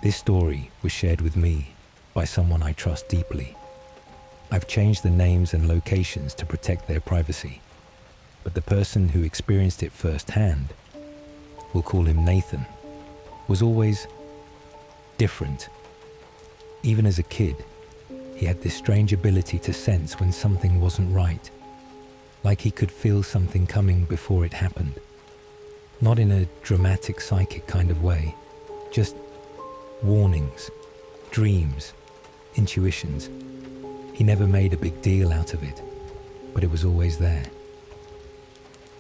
This story was shared with me by someone I trust deeply. I've changed the names and locations to protect their privacy, but the person who experienced it firsthand, we'll call him Nathan, was always different. Even as a kid, he had this strange ability to sense when something wasn't right, like he could feel something coming before it happened. Not in a dramatic psychic kind of way, just warnings, dreams, intuitions. He never made a big deal out of it, but it was always there.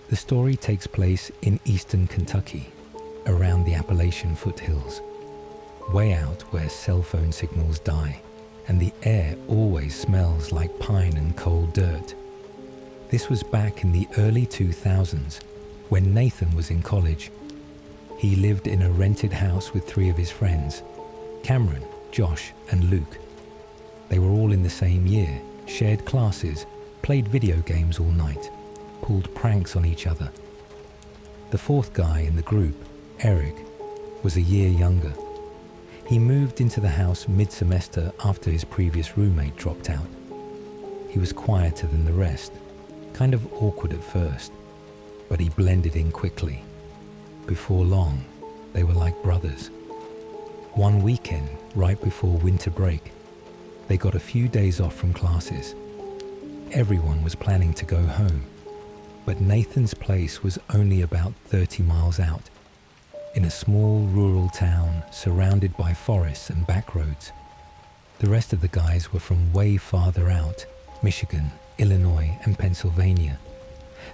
The story takes place in eastern Kentucky, around the Appalachian foothills, way out where cell phone signals die, and the air always smells like pine and coal dirt. This was back in the early 2000s, when Nathan was in college. He lived in a rented house with 3 of his friends, Cameron, Josh, and Luke. They were all in the same year, shared classes, played video games all night, pulled pranks on each other. The 4th guy in the group, Eric, was a year younger. He moved into the house mid-semester after his previous roommate dropped out. He was quieter than the rest, kind of awkward at first, but he blended in quickly. Before long, they were like brothers. One weekend, right before winter break, they got a few days off from classes. Everyone was planning to go home, but Nathan's place was only about 30 miles out, in a small rural town surrounded by forests and back roads. The rest of the guys were from way farther out, Michigan, Illinois, and Pennsylvania.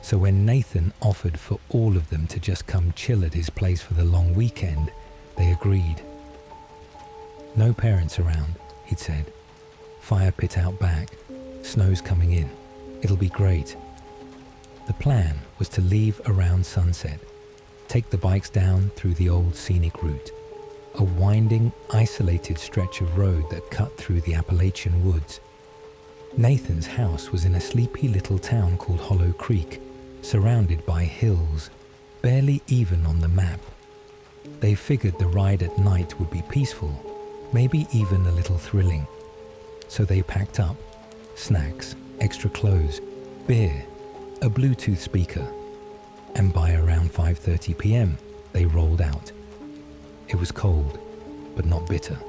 So when Nathan offered for all of them to just come chill at his place for the long weekend, they agreed. No parents around, he'd said. Fire pit out back, snow's coming in. It'll be great. The plan was to leave around sunset, take the bikes down through the old scenic route, a winding, isolated stretch of road that cut through the Appalachian woods. Nathan's house was in a sleepy little town called Hollow Creek, surrounded by hills, barely even on the map. They figured the ride at night would be peaceful, maybe even a little thrilling. So they packed up snacks, extra clothes, beer, a Bluetooth speaker, and by around 5:30 p.m. they rolled out. It was cold, but not bitter.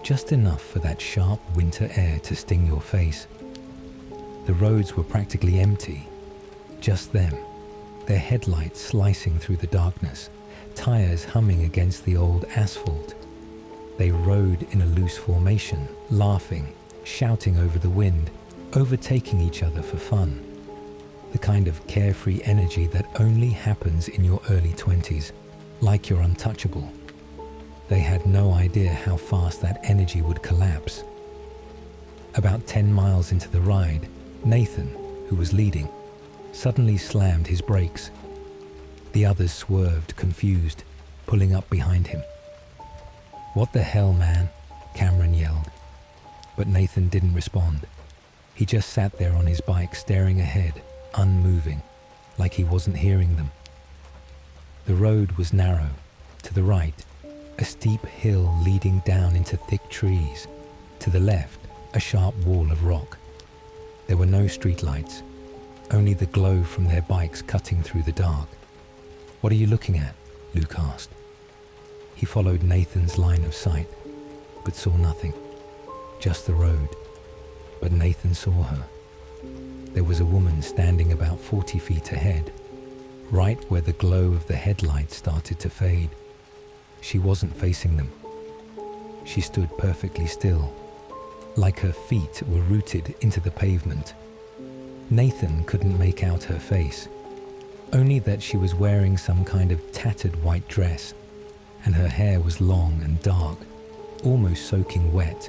Just enough for that sharp winter air to sting your face. The roads were practically empty, just them, their headlights slicing through the darkness, tires humming against the old asphalt. They rode in a loose formation, laughing, shouting over the wind, overtaking each other for fun. The kind of carefree energy that only happens in your early 20s, like you're untouchable. They had no idea how fast that energy would collapse. About 10 miles into the ride, Nathan, who was leading, suddenly slammed his brakes. The others swerved, confused, pulling up behind him. "What the hell, man?" Cameron yelled. But Nathan didn't respond. He just sat there on his bike staring ahead, unmoving, like he wasn't hearing them. The road was narrow. To the right, a steep hill leading down into thick trees. To the left, a sharp wall of rock. There were no streetlights, only the glow from their bikes cutting through the dark. "What are you looking at?" Luke asked. He followed Nathan's line of sight, but saw nothing, just the road. But Nathan saw her. There was a woman standing about 40 feet ahead, right where the glow of the headlights started to fade. She wasn't facing them. She stood perfectly still, like her feet were rooted into the pavement. Nathan couldn't make out her face, only that she was wearing some kind of tattered white dress, and her hair was long and dark, almost soaking wet,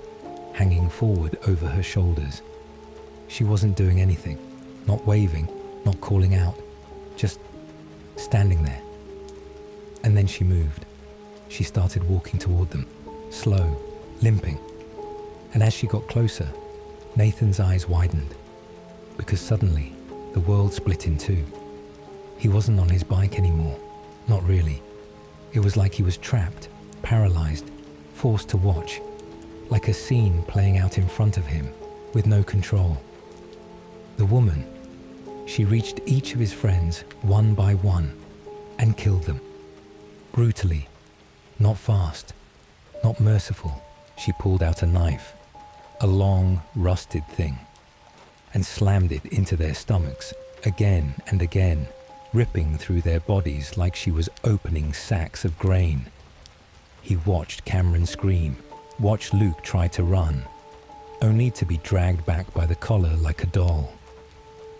hanging forward over her shoulders. She wasn't doing anything, not waving, not calling out, just standing there. And then she moved. She started walking toward them, slow, limping. And as she got closer, Nathan's eyes widened, because suddenly the world split in two. He wasn't on his bike anymore, not really. It was like he was trapped, paralyzed, forced to watch, like a scene playing out in front of him, with no control. The woman, she reached each of his friends one by one and killed them. Brutally, not fast, not merciful. She pulled out a knife, a long, rusted thing, and slammed it into their stomachs again and again, ripping through their bodies like she was opening sacks of grain. He watched Cameron scream, watched Luke try to run, only to be dragged back by the collar like a doll.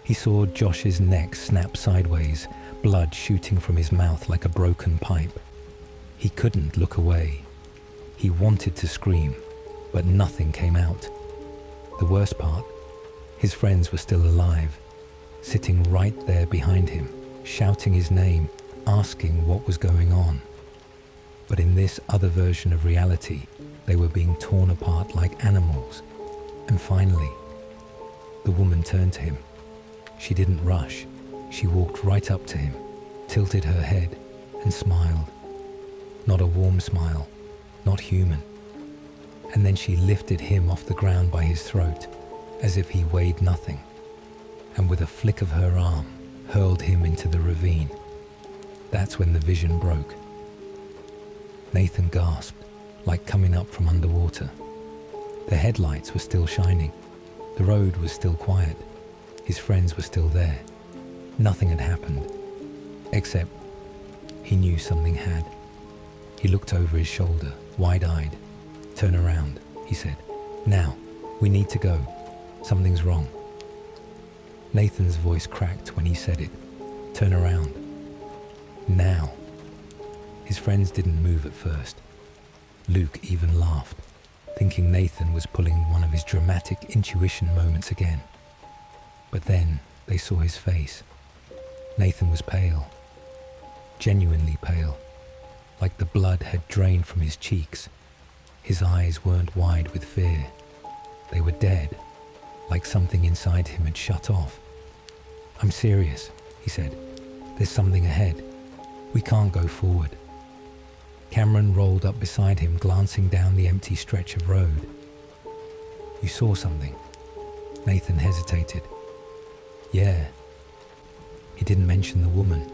He saw Josh's neck snap sideways, blood shooting from his mouth like a broken pipe. He couldn't look away. He wanted to scream, but nothing came out. The worst part, his friends were still alive, sitting right there behind him, shouting his name, asking what was going on. But in this other version of reality, they were being torn apart like animals. And finally, the woman turned to him. She didn't rush. She walked right up to him, tilted her head, and smiled. Not a warm smile, not human. And then she lifted him off the ground by his throat, as if he weighed nothing, and with a flick of her arm, hurled him into the ravine. That's when the vision broke. Nathan gasped, like coming up from underwater. The headlights were still shining. The road was still quiet. His friends were still there. Nothing had happened, except he knew something had. He looked over his shoulder, wide-eyed. "Turn around," he said. "Now, we need to go. Something's wrong." Nathan's voice cracked when he said it. "Turn around. Now." His friends didn't move at first. Luke even laughed, thinking Nathan was pulling one of his dramatic intuition moments again. But then they saw his face. Nathan was pale, genuinely pale, like the blood had drained from his cheeks. His eyes weren't wide with fear. They were dead, like something inside him had shut off. "I'm serious," he said. "There's something ahead. We can't go forward." Cameron rolled up beside him, glancing down the empty stretch of road. "You saw something?" Nathan hesitated. "Yeah." He didn't mention the woman,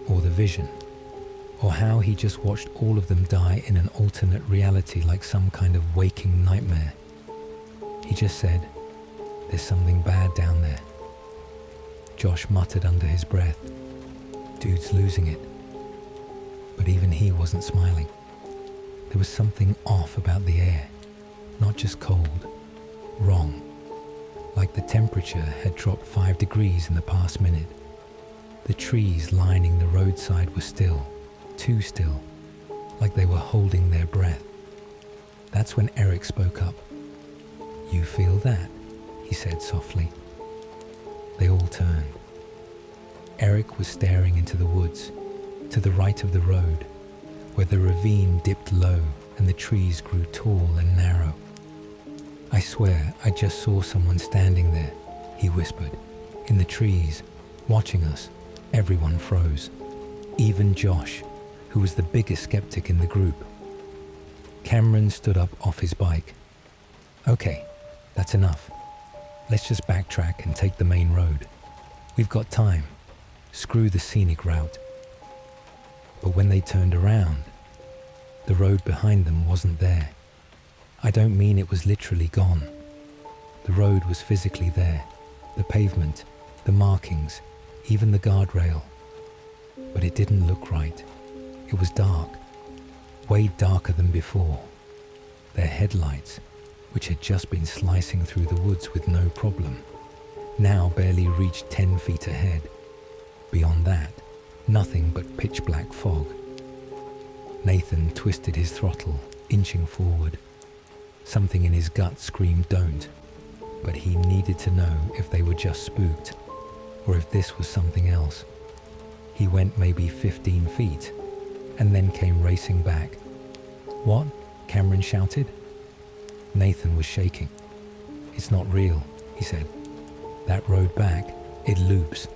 or the vision, or how he just watched all of them die in an alternate reality like some kind of waking nightmare. He just said, "There's something bad down there." Josh muttered under his breath, "Dude's losing it." But even he wasn't smiling. There was something off about the air, not just cold, wrong, like the temperature had dropped 5 degrees in the past minute. The trees lining the roadside were still, too still, like they were holding their breath. That's when Eric spoke up. "You feel that?" he said softly. They all turned. Eric was staring into the woods, to the right of the road, where the ravine dipped low and the trees grew tall and narrow. "I swear I just saw someone standing there," he whispered, "in the trees, watching us." Everyone froze, even Josh, who was the biggest skeptic in the group. Cameron stood up off his bike. "Okay, that's enough. Let's just backtrack and take the main road. We've got time. Screw the scenic route." But when they turned around, the road behind them wasn't there. I don't mean it was literally gone. The road was physically there, the pavement, the markings, even the guardrail. But it didn't look right. It was dark, way darker than before. Their headlights, which had just been slicing through the woods with no problem, now barely reached 10 feet ahead. Beyond that, nothing but pitch black fog. Nathan twisted his throttle, inching forward. Something in his gut screamed don't, but he needed to know if they were just spooked, or if this was something else. He went maybe 15 feet, and then came racing back. "What?" Cameron shouted. Nathan was shaking. "It's not real," he said. "That road back, it loops.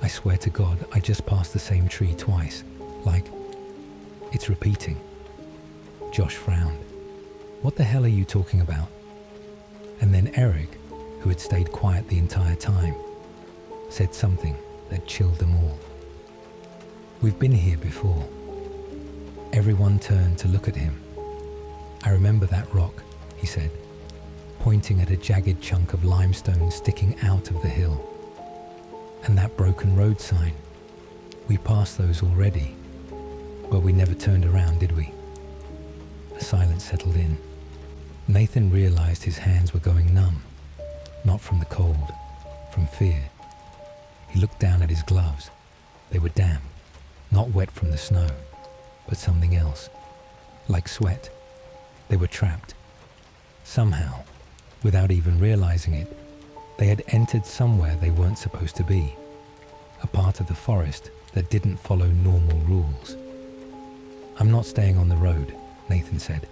I swear to God, I just passed the same tree twice. Like, it's repeating." Josh frowned. "What the hell are you talking about?" And then Eric, who had stayed quiet the entire time, said something that chilled them all. "We've been here before." Everyone turned to look at him. "I remember that rock," he said, pointing at a jagged chunk of limestone sticking out of the hill. "And that broken road sign. We passed those already, but we never turned around, did we?" A silence settled in. Nathan realized his hands were going numb, not from the cold, from fear. He looked down at his gloves. They were damp, not wet from the snow, but something else, like sweat. They were trapped. Somehow, without even realizing it, they had entered somewhere they weren't supposed to be, a part of the forest that didn't follow normal rules. "I'm not staying on the road," Nathan said.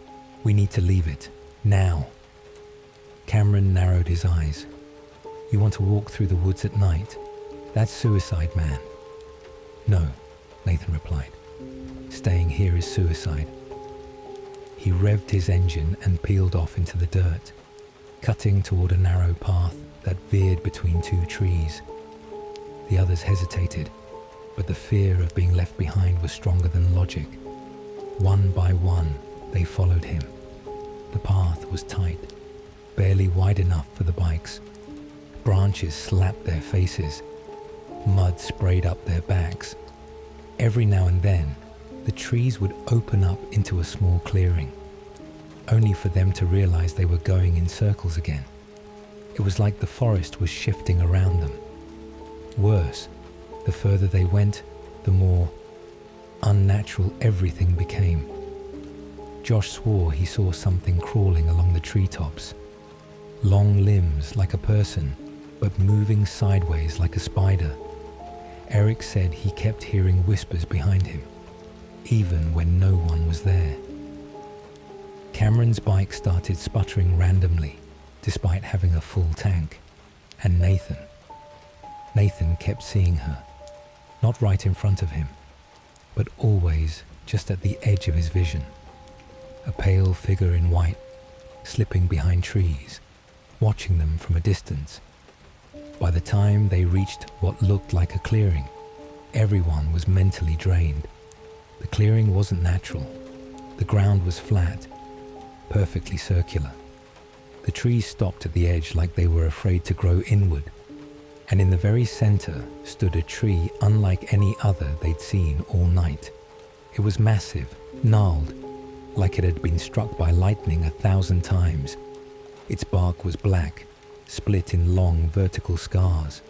"We need to leave it, now." Cameron narrowed his eyes. "You want to walk through the woods at night? That's suicide, man." "No," Nathan replied. "Staying here is suicide." He revved his engine and peeled off into the dirt, cutting toward a narrow path that veered between two trees. The others hesitated, but the fear of being left behind was stronger than logic. One by one, they followed him. The path was tight, barely wide enough for the bikes. Branches slapped their faces. Mud sprayed up their backs. Every now and then, the trees would open up into a small clearing, only for them to realize they were going in circles again. It was like the forest was shifting around them. Worse, the further they went, the more unnatural everything became. Josh swore he saw something crawling along the treetops. Long limbs like a person, but moving sideways like a spider. Eric said he kept hearing whispers behind him, even when no one was there. Cameron's bike started sputtering randomly, despite having a full tank. And Nathan kept seeing her, not right in front of him, but always just at the edge of his vision. A pale figure in white, slipping behind trees, watching them from a distance. By the time they reached what looked like a clearing, everyone was mentally drained. The clearing wasn't natural. The ground was flat, perfectly circular. The trees stopped at the edge like they were afraid to grow inward, and in the very center stood a tree unlike any other they'd seen all night. It was massive, gnarled, like it had been struck by lightning 1,000 times. Its bark was black, split in long vertical scars.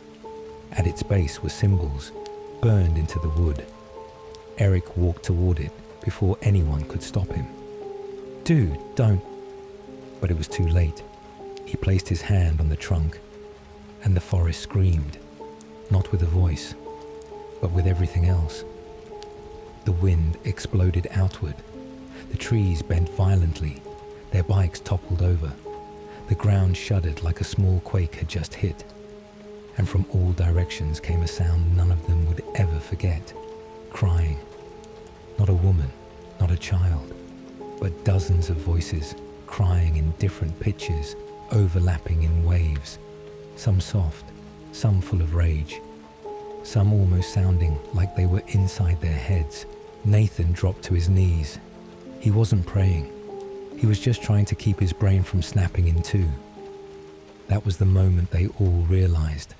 At its base were symbols, burned into the wood. Eric walked toward it before anyone could stop him. "Dude, don't." But it was too late. He placed his hand on the trunk, and the forest screamed, not with a voice, but with everything else. The wind exploded outward. The trees bent violently. Their bikes toppled over. The ground shuddered like a small quake had just hit. And from all directions came a sound none of them would ever forget. Crying. Not a woman, not a child, but dozens of voices crying in different pitches, overlapping in waves. Some soft, some full of rage, some almost sounding like they were inside their heads. Nathan dropped to his knees. He wasn't praying. He was just trying to keep his brain from snapping in two. That was the moment they all realized.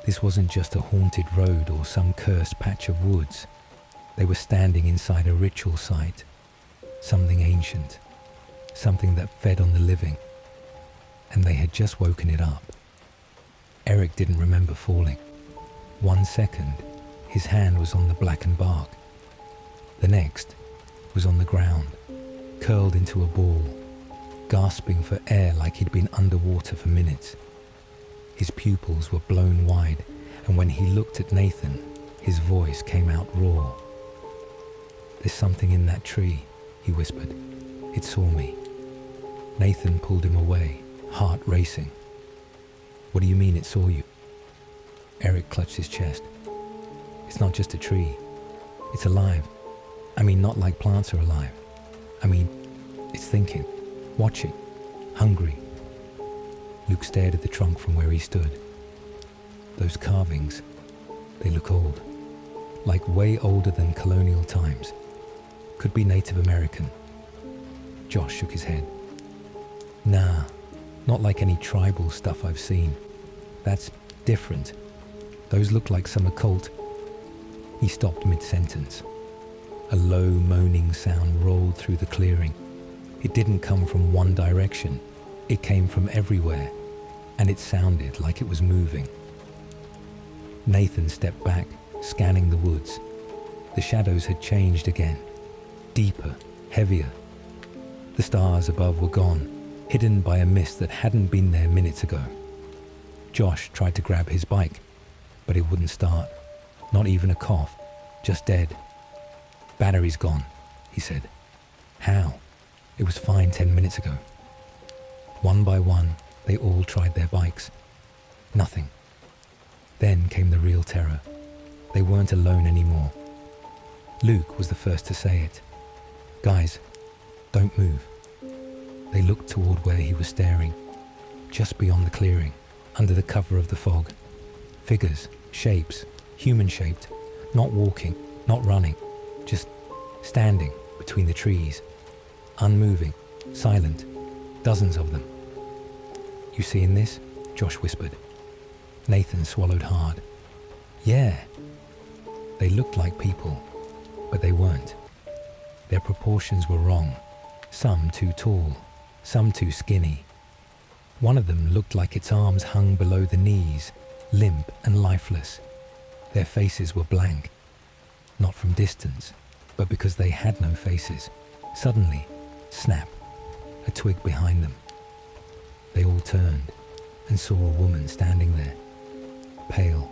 This wasn't just a haunted road or some cursed patch of woods. They were standing inside a ritual site, something ancient, something that fed on the living, and they had just woken it up. Eric didn't remember falling. 1 second, his hand was on the blackened bark. The next was on the ground, curled into a ball, gasping for air like he'd been underwater for minutes. His pupils were blown wide, and when he looked at Nathan, his voice came out raw. "There's something in that tree," he whispered. "It saw me." Nathan pulled him away, heart racing. "What do you mean it saw you?" Eric clutched his chest. "It's not just a tree. It's alive. I mean, not like plants are alive. I mean, it's thinking. watching, hungry. Luke stared at the trunk from where he stood. Those carvings, they look old, like way older than colonial times. Could be Native American. Josh shook his head. Nah, not like any tribal stuff I've seen. That's different. Those look like some occult. He stopped mid-sentence. A low moaning sound rolled through the clearing. It didn't come from one direction. It came from everywhere, and it sounded like it was moving. Nathan stepped back, scanning the woods. The shadows had changed again. Deeper, heavier. The stars above were gone, hidden by a mist that hadn't been there minutes ago. Josh tried to grab his bike, but it wouldn't start. Not even a cough, just dead. Battery's gone, he said. How? It was fine 10 minutes ago. One by one, they all tried their bikes. Nothing. Then came the real terror. They weren't alone anymore. Luke was the first to say it. Guys, don't move. They looked toward where he was staring, just beyond the clearing, under the cover of the fog. Figures, shapes, human-shaped, not walking, not running, just standing between the trees, unmoving, silent, dozens of them. You seeing this? Josh whispered. Nathan swallowed hard. Yeah. They looked like people, but they weren't. Their proportions were wrong. Some too tall, some too skinny. One of them looked like its arms hung below the knees, limp and lifeless. Their faces were blank. Not from distance, but because they had no faces. Suddenly, snap, a twig behind them. They all turned and saw a woman standing there, pale,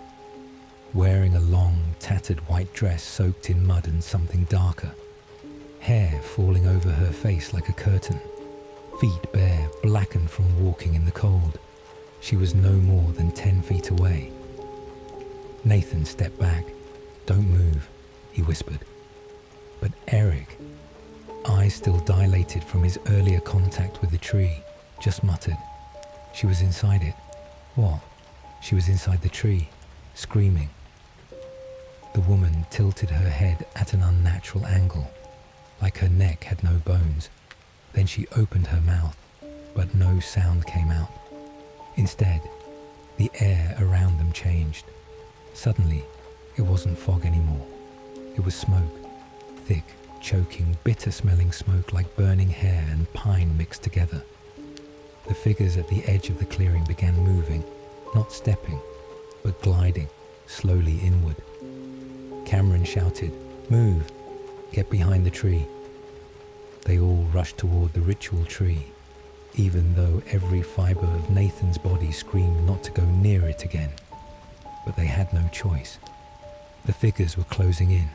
wearing a long, tattered white dress soaked in mud and something darker. Hair falling over her face like a curtain. Feet bare, blackened from walking in the cold. She was no more than 10 feet away. Nathan stepped back. Don't move, he whispered. But Eric, eyes still dilated from his earlier contact with the tree, just muttered. She was inside it. What? She was inside the tree, screaming. The woman tilted her head at an unnatural angle, like her neck had no bones. Then she opened her mouth, but no sound came out. Instead, the air around them changed. Suddenly, it wasn't fog anymore. It was smoke, thick, choking, bitter-smelling smoke like burning hair and pine mixed together. The figures at the edge of the clearing began moving, not stepping, but gliding slowly inward. Cameron shouted, "Move! Get behind the tree." They all rushed toward the ritual tree, even though every fiber of Nathan's body screamed not to go near it again. But they had no choice. The figures were closing in.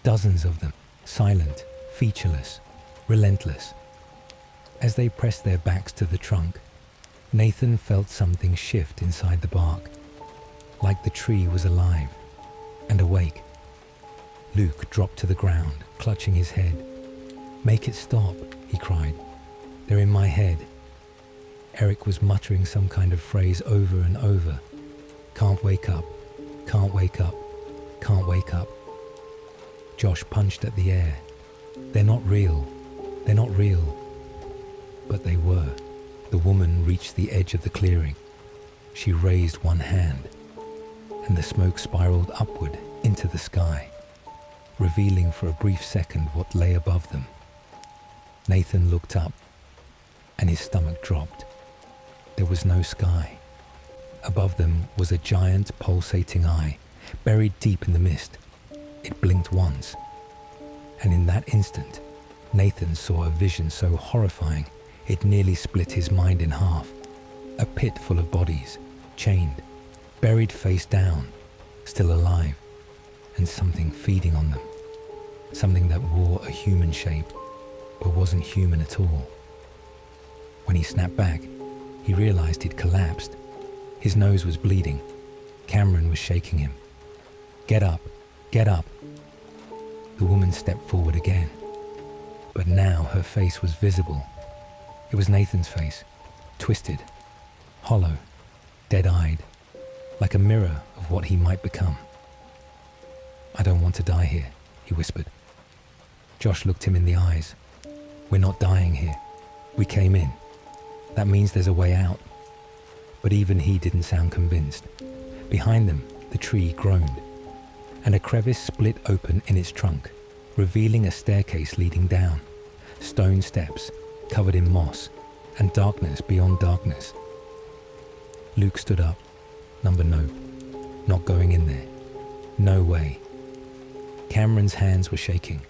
Dozens of them, silent, featureless, relentless. As they pressed their backs to the trunk, Nathan felt something shift inside the bark, like the tree was alive and awake. Luke dropped to the ground, clutching his head. "Make it stop," he cried. "They're in my head." Eric was muttering some kind of phrase over and over. "Can't wake up, can't wake up, can't wake up." Josh punched at the air. "They're not real, they're not real." But they were. The woman reached the edge of the clearing. She raised one hand, and the smoke spiraled upward into the sky, revealing for a brief second what lay above them. Nathan looked up, and his stomach dropped. There was no sky. Above them was a giant pulsating eye, buried deep in the mist. It blinked once, and in that instant, Nathan saw a vision so horrifying it nearly split his mind in half. A pit full of bodies, chained, buried face down, still alive, and something feeding on them. Something that wore a human shape, but wasn't human at all. When he snapped back, he realized he'd collapsed. His nose was bleeding. Cameron was shaking him. "Get up, get up." The woman stepped forward again, but now her face was visible. It was Nathan's face, twisted, hollow, dead-eyed, like a mirror of what he might become. "I don't want to die here," he whispered. Josh looked him in the eyes. "We're not dying here. We came in. That means there's a way out." But even he didn't sound convinced. Behind them, the tree groaned, and a crevice split open in its trunk, revealing a staircase leading down, stone steps covered in moss, and darkness beyond darkness. Luke stood up. "Number no. Not going in there. No way." Cameron's hands were shaking.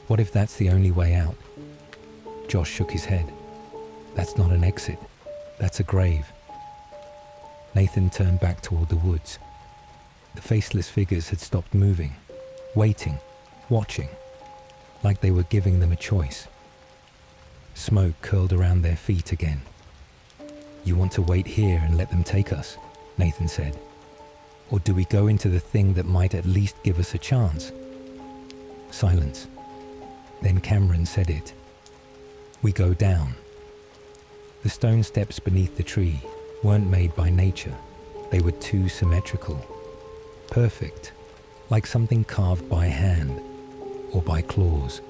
"What if that's the only way out?" Josh shook his head. "That's not an exit. That's a grave." Nathan turned back toward the woods. The faceless figures had stopped moving, waiting, watching, like they were giving them a choice. Smoke curled around their feet again. "You want to wait here and let them take us?" Nathan said. "Or do we go into the thing that might at least give us a chance?" Silence. Then Cameron said it. "We go down." The stone steps beneath the tree weren't made by nature. They were too symmetrical. Perfect, like something carved by hand or by claws.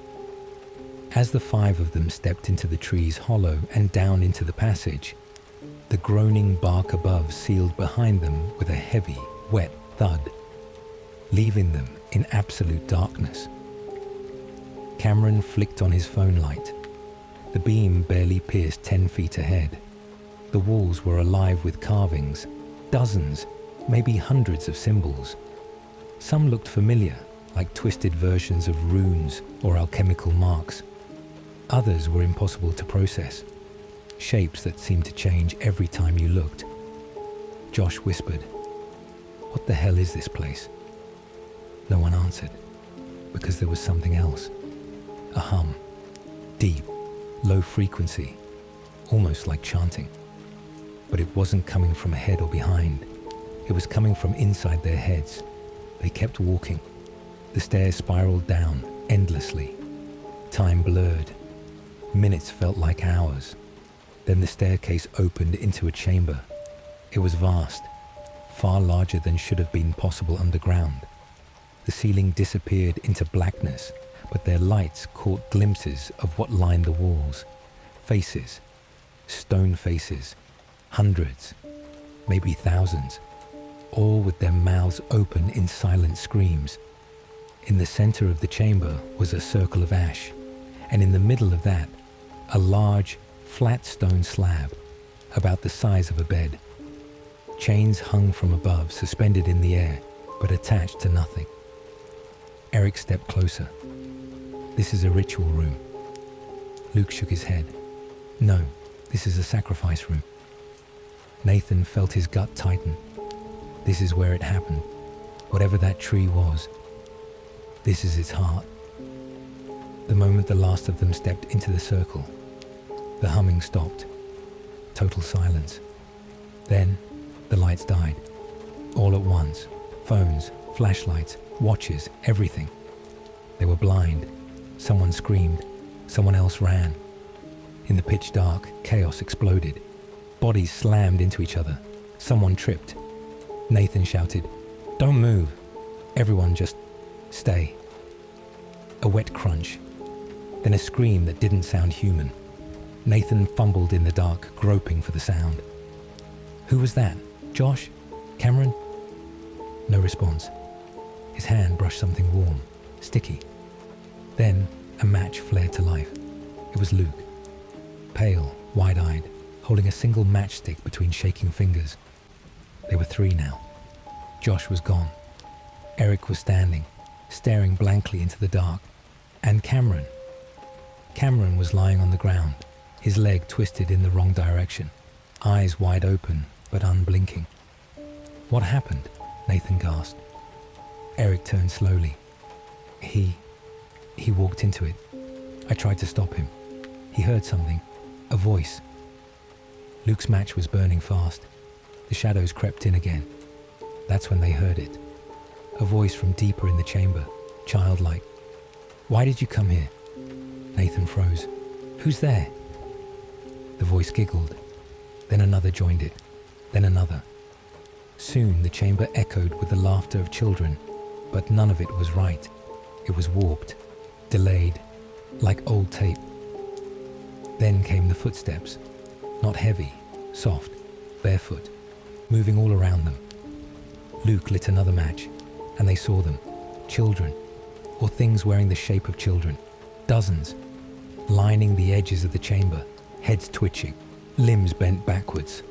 As the five of them stepped into the tree's hollow and down into the passage, the groaning bark above sealed behind them with a heavy, wet thud, leaving them in absolute darkness. Cameron flicked on his phone light. The beam barely pierced 10 feet ahead. The walls were alive with carvings, dozens, maybe hundreds of symbols. Some looked familiar, like twisted versions of runes or alchemical marks. Others were impossible to process, shapes that seemed to change every time you looked. Josh whispered, "What the hell is this place?" No one answered, because there was something else. A hum, deep, low frequency, almost like chanting. But it wasn't coming from ahead or behind. It was coming from inside their heads. They kept walking. The stairs spiraled down endlessly. Time blurred. Minutes felt like hours. Then the staircase opened into a chamber. It was vast, far larger than should have been possible underground. The ceiling disappeared into blackness, but their lights caught glimpses of what lined the walls. Faces, stone faces, hundreds, maybe thousands, all with their mouths open in silent screams. In the center of the chamber was a circle of ash, and in the middle of that, a large, flat stone slab, about the size of a bed. Chains hung from above, suspended in the air, but attached to nothing. Eric stepped closer. "This is a ritual room." Luke shook his head. "No, this is a sacrifice room." Nathan felt his gut tighten. This is where it happened. Whatever that tree was, this is its heart. The moment the last of them stepped into the circle, the humming stopped. Total silence. Then the lights died. All at once. Phones, flashlights, watches, everything. They were blind. Someone screamed. Someone else ran. In the pitch dark, chaos exploded. Bodies slammed into each other. Someone tripped. Nathan shouted, "Don't move." Everyone just stay. A wet crunch. Then a scream that didn't sound human. Nathan fumbled in the dark, groping for the sound. Who was that? Josh? Cameron? No response. His hand brushed something warm, sticky. Then a match flared to life. It was Luke. Pale, wide-eyed, holding a single matchstick between shaking fingers. There were three now. Josh was gone. Eric was standing, staring blankly into the dark. And Cameron. Cameron was lying on the ground, his leg twisted in the wrong direction, eyes wide open but unblinking. "What happened?" Nathan gasped. Eric turned slowly. He walked into it. I tried to stop him. He heard something, a voice. Luke's match was burning fast. The shadows crept in again. That's when they heard it. A voice from deeper in the chamber, childlike. "Why did you come here?" Nathan froze. "Who's there?" The voice giggled. Then another joined it. Then another. Soon the chamber echoed with the laughter of children, but none of it was right. It was warped, delayed, like old tape. Then came the footsteps, not heavy, soft, barefoot, moving all around them. Luke lit another match, and they saw them, children, or things wearing the shape of children, dozens, lining the edges of the chamber, heads twitching, limbs bent backwards,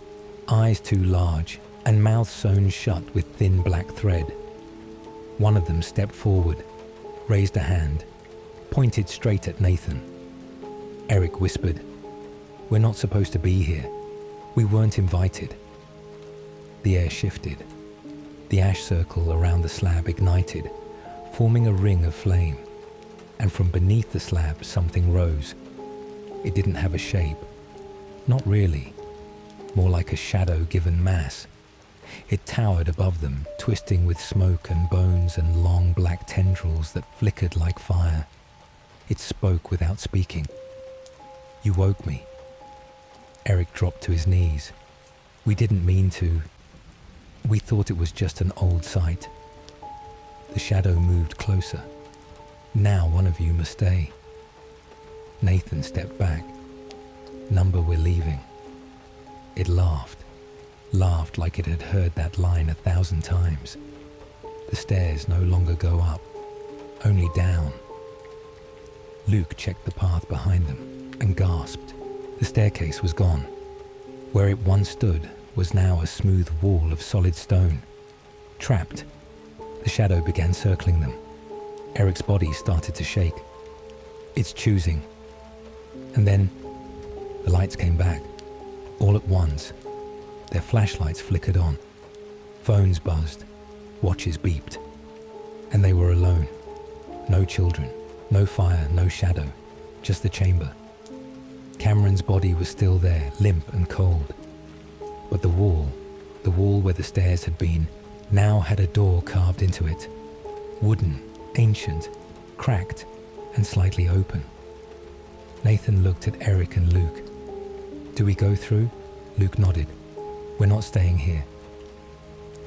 eyes too large, and mouths sewn shut with thin black thread. One of them stepped forward, raised a hand, pointed straight at Nathan. Eric whispered, "We're not supposed to be here. We weren't invited." The air shifted. The ash circle around the slab ignited, forming a ring of flame, and from beneath the slab something rose. It didn't have a shape. Not really. More like a shadow-given mass. It towered above them, twisting with smoke and bones and long black tendrils that flickered like fire. It spoke without speaking. "You woke me." Eric dropped to his knees. "We didn't mean to. We thought it was just an old sight." The shadow moved closer. "Now one of you must stay." Nathan stepped back. "Number, we're leaving." It laughed like it had heard that line 1,000 times. The stairs no longer go up, only down. Luke checked the path behind them and gasped. The staircase was gone. Where it once stood was now a smooth wall of solid stone. Trapped, the shadow began circling them. Eric's body started to shake. "It's choosing." And then the lights came back, all at once. Their flashlights flickered on. Phones buzzed. Watches beeped. And they were alone. No children, no fire, no shadow, just the chamber. Cameron's body was still there, limp and cold. But the wall where the stairs had been, now had a door carved into it. Wooden, ancient, cracked, and slightly open. Nathan looked at Eric and Luke. "Do we go through?" Luke nodded. "We're not staying here."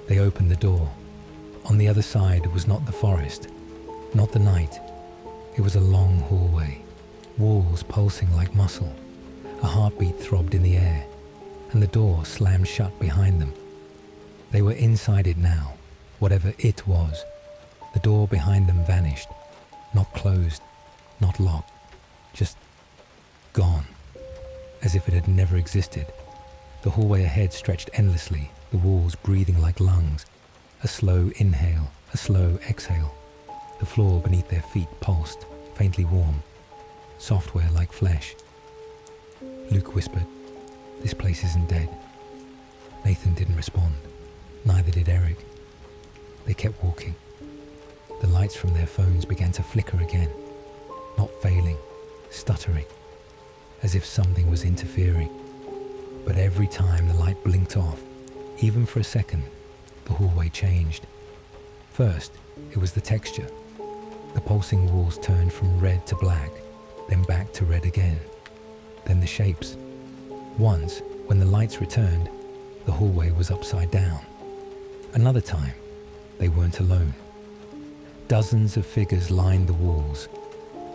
They opened the door. On the other side was not the forest, not the night. It was a long hallway, walls pulsing like muscle. A heartbeat throbbed in the air, and the door slammed shut behind them. They were inside it now, whatever it was. The door behind them vanished, not closed, not locked, just gone, as if it had never existed. The hallway ahead stretched endlessly, the walls breathing like lungs. A slow inhale, a slow exhale. The floor beneath their feet pulsed, faintly warm, software like flesh. Luke whispered, "This place isn't dead." Nathan didn't respond. Neither did Eric. They kept walking. The lights from their phones began to flicker again, not failing, stuttering, as if something was interfering. But every time the light blinked off, even for a second, the hallway changed. First, it was the texture. The pulsing walls turned from red to black, then back to red again. Then the shapes. Once, when the lights returned, the hallway was upside down. Another time, they weren't alone. Dozens of figures lined the walls.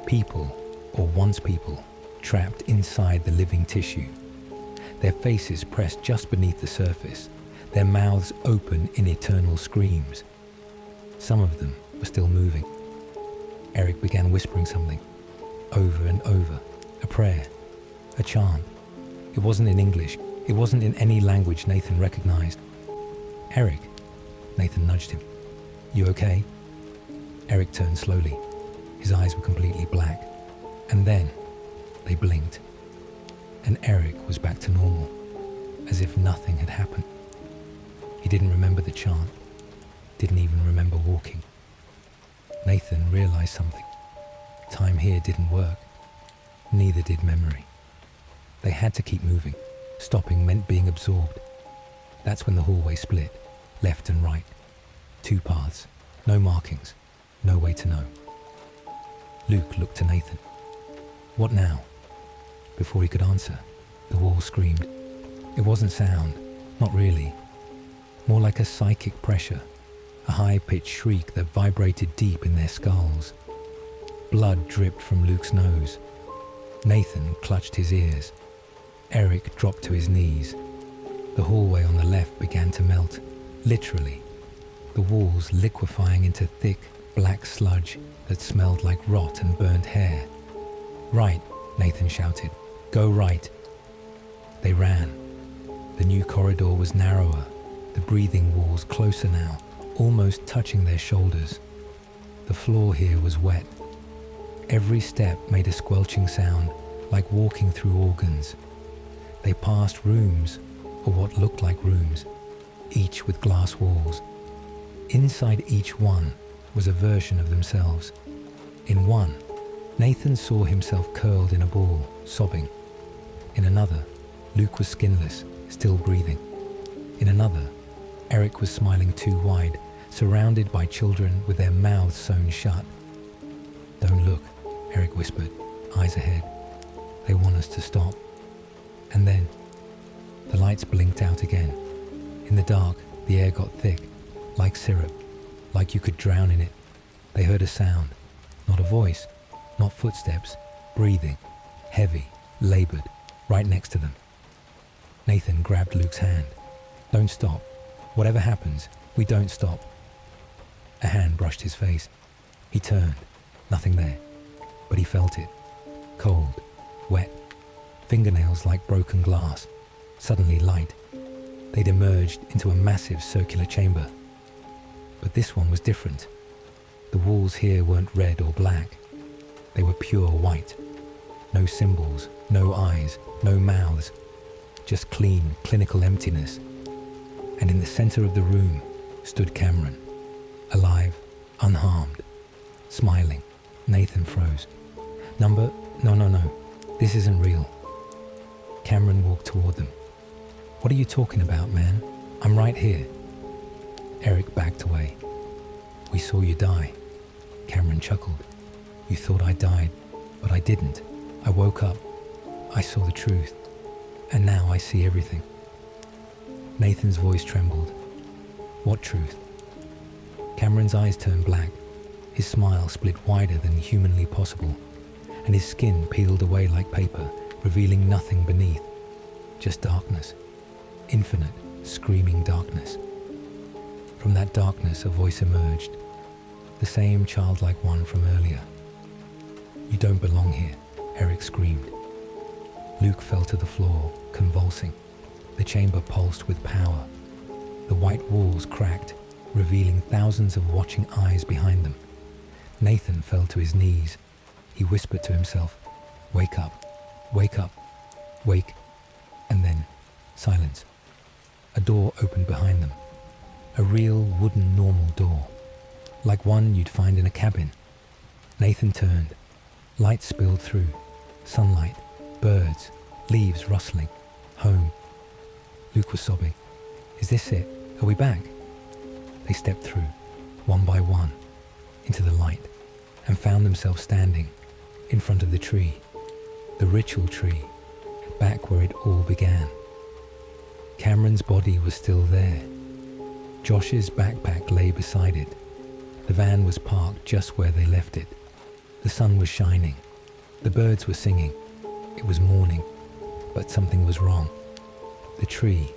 People, or once people, trapped inside the living tissue. Their faces pressed just beneath the surface, their mouths open in eternal screams. Some of them were still moving. Eric began whispering something, over and over, a prayer, a chant. It wasn't in English. It wasn't in any language Nathan recognized. "Eric," Nathan nudged him. "You okay?" Eric turned slowly. His eyes were completely black. And then they blinked. And Eric was back to normal, as if nothing had happened. He didn't remember the chant, didn't even remember walking. Nathan realized something. Time here didn't work. Neither did memory. They had to keep moving. Stopping meant being absorbed. That's when the hallway split, left and right. Two paths, no markings, no way to know. Luke looked to Nathan. "What now?" Before he could answer, The wall screamed. It wasn't sound, not really. More like a psychic pressure, a high-pitched shriek that vibrated deep in their skulls. Blood dripped from Luke's nose. Nathan clutched his ears. Eric dropped to his knees. The hallway on the left began to melt, literally, the walls liquefying into thick, black sludge that smelled like rot and burnt hair. "Right," Nathan shouted. "Go right." They ran. The new corridor was narrower, the breathing walls closer now, almost touching their shoulders. The floor here was wet. Every step made a squelching sound, like walking through organs. They passed rooms, or what looked like rooms, each with glass walls. Inside each one was a version of themselves. In one, Nathan saw himself curled in a ball, sobbing. In another, Luke was skinless, still breathing. In another, Eric was smiling too wide, surrounded by children with their mouths sewn shut. "Don't look," Eric whispered, eyes ahead. "They want us to stop." And then, the lights blinked out again. In the dark, the air got thick, like syrup, like you could drown in it. They heard a sound, not a voice, not footsteps, breathing, heavy, labored, right next to them. Nathan grabbed Luke's hand. "Don't stop. Whatever happens, we don't stop." A hand brushed his face. He turned, nothing there, but he felt it. Cold, wet, fingernails like broken glass, suddenly light. They'd emerged into a massive circular chamber. But this one was different. The walls here weren't red or black. They were pure white. No symbols, no eyes, no mouths, just clean, clinical emptiness. And in the center of the room stood Cameron, alive, unharmed, smiling. Nathan froze. "No, this isn't real." Cameron walked toward them. "What are you talking about, man? I'm right here." Eric backed away. "We saw you die." Cameron chuckled. "You thought I died, but I didn't. I woke up. I saw the truth. And now I see everything." Nathan's voice trembled. "What truth?" Cameron's eyes turned black. His smile split wider than humanly possible, and his skin peeled away like paper, revealing nothing beneath. Just darkness. Infinite, screaming darkness. From that darkness a voice emerged, the same childlike one from earlier. "You don't belong here," Eric screamed. Luke fell to the floor, convulsing. The chamber pulsed with power. The white walls cracked, revealing thousands of watching eyes behind them. Nathan fell to his knees. He whispered to himself, "Wake up, wake up, wake." And then, silence. A door opened behind them. A real wooden normal door, like one you'd find in a cabin. Nathan turned. Light spilled through. Sunlight, birds, leaves rustling. Home. Luke was sobbing. "Is this it? Are we back?" They stepped through, one by one, into the light, and found themselves standing in front of the tree, the ritual tree, back where it all began. Cameron's body was still there. Josh's backpack lay beside it. The van was parked just where they left it. The sun was shining. The birds were singing. It was morning, but something was wrong. The tree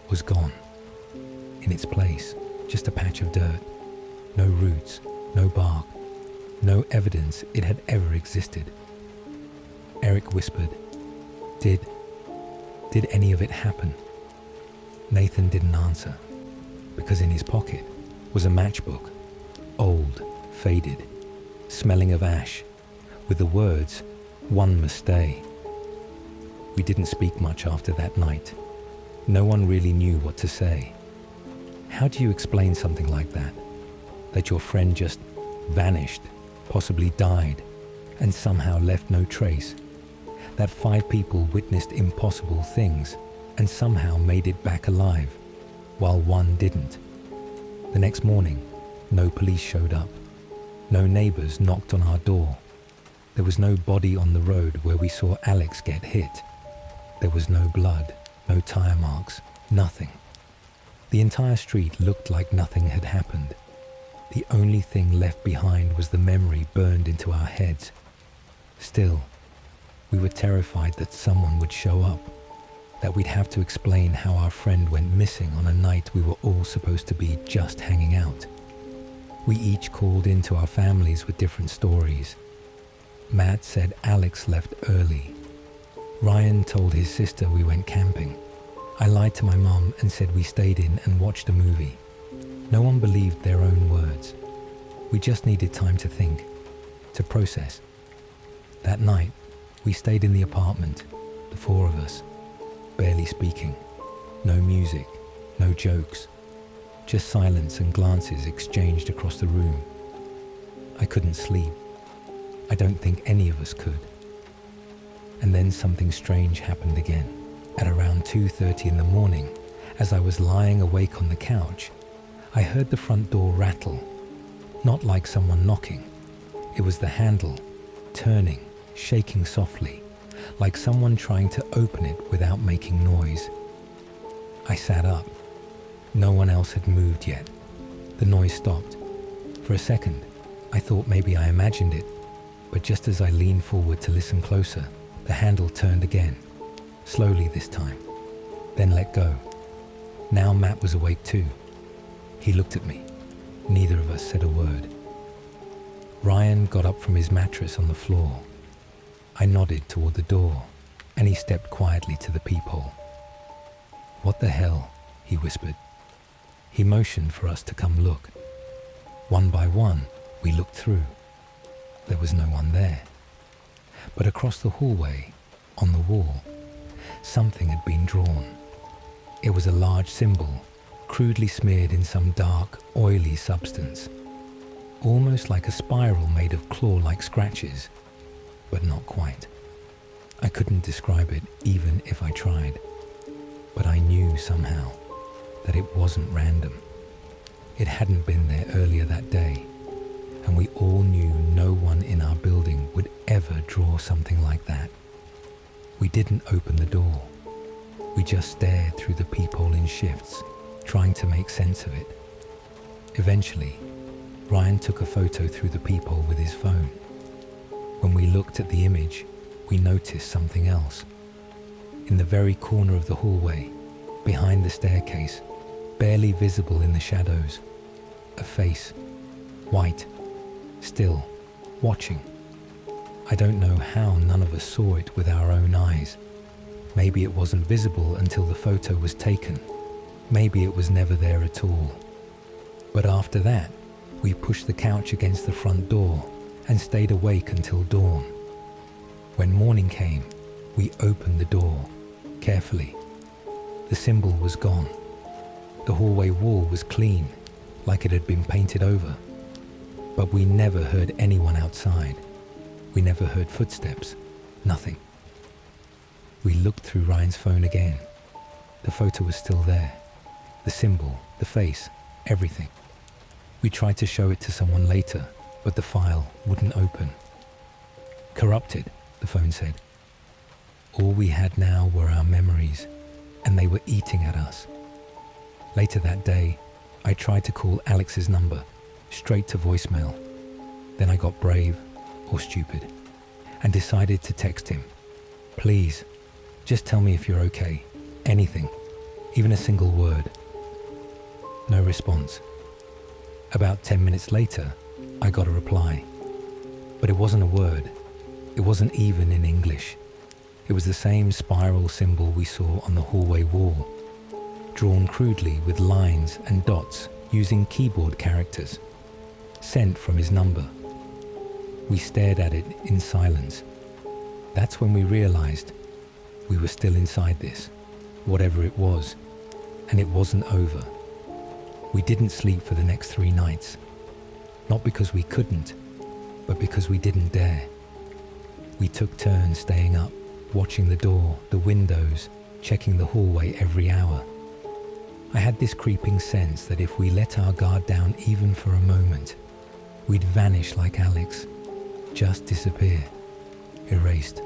was gone. In its place, just a patch of dirt. No roots, no bark, no evidence it had ever existed. Eric whispered, Did any of it happen?" Nathan didn't answer, because in his pocket was a matchbook, old, faded, smelling of ash, with the words, "One must stay." We didn't speak much after that night. No one really knew what to say. How do you explain something like that? That your friend just vanished, possibly died, and somehow left no trace? That 5 people witnessed impossible things and somehow made it back alive, while one didn't? The next morning, no police showed up. No neighbors knocked on our door. There was no body on the road where we saw Alex get hit. There was no blood, no tire marks, nothing. The entire street looked like nothing had happened. The only thing left behind was the memory burned into our heads. Still, we were terrified that someone would show up, that we'd have to explain how our friend went missing on a night we were all supposed to be just hanging out. We each called in to our families with different stories. Matt said Alex left early. Ryan told his sister we went camping. I lied to my mom and said we stayed in and watched a movie. No one believed their own words. We just needed time to think, to process. That night, we stayed in the apartment, the four of us, barely speaking. No music, no jokes, just silence and glances exchanged across the room. I couldn't sleep. I don't think any of us could. And then something strange happened again. At around 2:30 in the morning, as I was lying awake on the couch, I heard the front door rattle. Not like someone knocking. It was the handle, turning, shaking softly, like someone trying to open it without making noise. I sat up. No one else had moved yet. The noise stopped. For a second, I thought maybe I imagined it, but just as I leaned forward to listen closer, the handle turned again, slowly this time, then let go. Now Matt was awake too. He looked at me. Neither of us said a word. Ryan got up from his mattress on the floor. I nodded toward the door, and he stepped quietly to the peephole. "What the hell?" he whispered. He motioned for us to come look. One by one, we looked through. There was no one there. But across the hallway, on the wall, something had been drawn. It was a large symbol, crudely smeared in some dark, oily substance, almost like a spiral made of claw-like scratches, but not quite. I couldn't describe it even if I tried, but I knew somehow that it wasn't random. It hadn't been there earlier that day, and we all knew no one in our building would ever draw something like that. We didn't open the door. We just stared through the peephole in shifts, trying to make sense of it. Eventually, Ryan took a photo through the peephole with his phone. When we looked at the image, we noticed something else. In the very corner of the hallway, behind the staircase, barely visible in the shadows, a face, white, still, watching. I don't know how none of us saw it with our own eyes. Maybe it wasn't visible until the photo was taken. Maybe it was never there at all. But after that, we pushed the couch against the front door and stayed awake until dawn. When morning came, we opened the door, carefully. The symbol was gone. The hallway wall was clean, like it had been painted over. But we never heard anyone outside. We never heard footsteps, nothing. We looked through Ryan's phone again. The photo was still there. The symbol, the face, everything. We tried to show it to someone later, but the file wouldn't open. Corrupted, the phone said. All we had now were our memories, and they were eating at us. Later that day, I tried to call Alex's number, straight to voicemail. Then I got brave, or stupid, and decided to text him. Please, just tell me if you're okay. Anything, even a single word. No response. About 10 minutes later, I got a reply. But it wasn't a word. It wasn't even in English. It was the same spiral symbol we saw on the hallway wall, drawn crudely with lines and dots using keyboard characters, sent from his number. We stared at it in silence. That's when we realized we were still inside this, whatever it was, and it wasn't over. We didn't sleep for the next 3 nights, not because we couldn't, but because we didn't dare. We took turns staying up, watching the door, the windows, checking the hallway every hour. I had this creeping sense that if we let our guard down even for a moment, we'd vanish like Alex, just disappear, erased.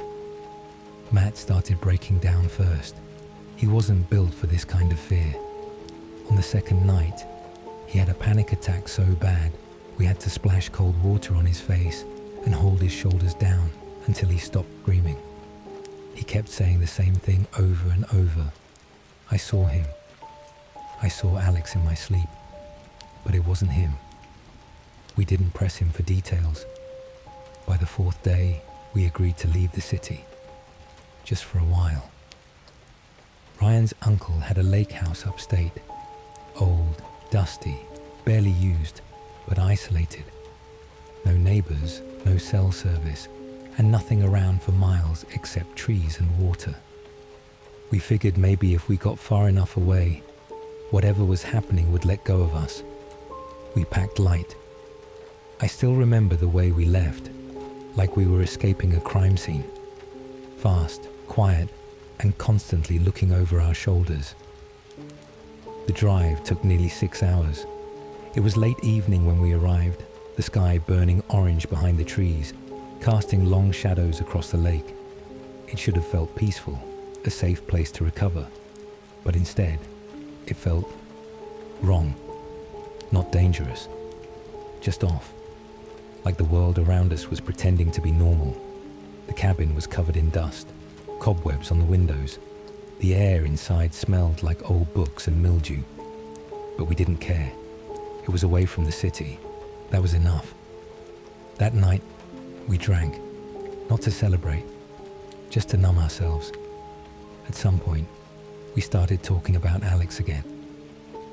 Matt started breaking down first. He wasn't built for this kind of fear. On the second night, he had a panic attack so bad we had to splash cold water on his face and hold his shoulders down until he stopped screaming. He kept saying the same thing over and over. I saw him. I saw Alex in my sleep, but it wasn't him. We didn't press him for details. By the fourth day, we agreed to leave the city, just for a while. Ryan's uncle had a lake house upstate, old, dusty, barely used, but isolated. No neighbors, no cell service, and nothing around for miles except trees and water. We figured maybe if we got far enough away, whatever was happening would let go of us. We packed light. I still remember the way we left, like we were escaping a crime scene. Fast, quiet, and constantly looking over our shoulders. The drive took nearly 6 hours. It was late evening when we arrived, the sky burning orange behind the trees, casting long shadows across the lake. It should have felt peaceful, a safe place to recover, but instead, it felt wrong, not dangerous, just off, like the world around us was pretending to be normal. The cabin was covered in dust, cobwebs on the windows. The air inside smelled like old books and mildew, but we didn't care. It was away from the city. That was enough. That night, we drank, not to celebrate, just to numb ourselves. At some point, we started talking about Alex again,